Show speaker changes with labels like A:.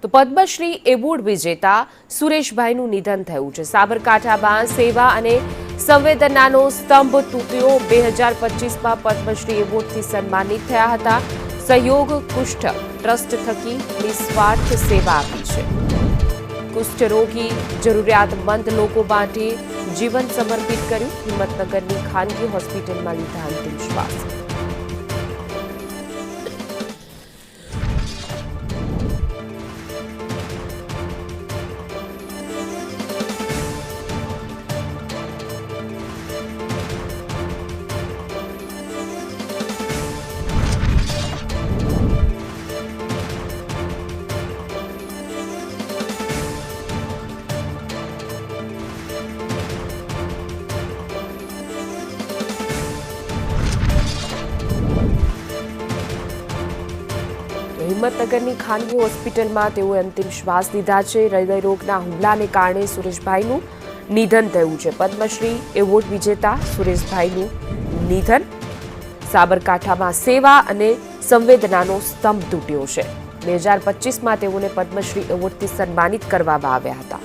A: તો પદ્મશ્રી એવોર્ડ વિજેતા સુરેશભાઈનું નિધન થયું છે। સાબરકાંઠામાં સેવા અને સંવેદનાનો સ્તંભ તૂટ્યો। 2025માં પદ્મશ્રી એવોર્ડથી સન્માનિત થયા હતા। સહયોગ કુષ્ઠ ટ્રસ્ટ થકી નિસ્વાર્થ સેવા આપી છે। કુષ્ઠરોગી જરૂરિયાતમંદ લોકો માટે જીવન સમર્પિત કર્યું। હિંમતનગરની ખાનગી હોસ્પિટલમાં લીધા અંતિમ શ્વાસ। હિંમતનગરની ખાનગી હોસ્પિટલમાં તેઓએ અંતિમ શ્વાસ લીધા છે। હૃદયરોગના હુમલાને કારણે સુરેશભાઈનું નિધન થયું છે। પદ્મશ્રી એવોર્ડ વિજેતા સુરેશભાઈનું નિધન। સાબરકાંઠામાં સેવા અને સંવેદનાનો સ્તંભ તૂટ્યો છે। 2025માં તેઓને પદ્મશ્રી એવોર્ડથી સન્માનિત કરવામાં આવ્યા હતા।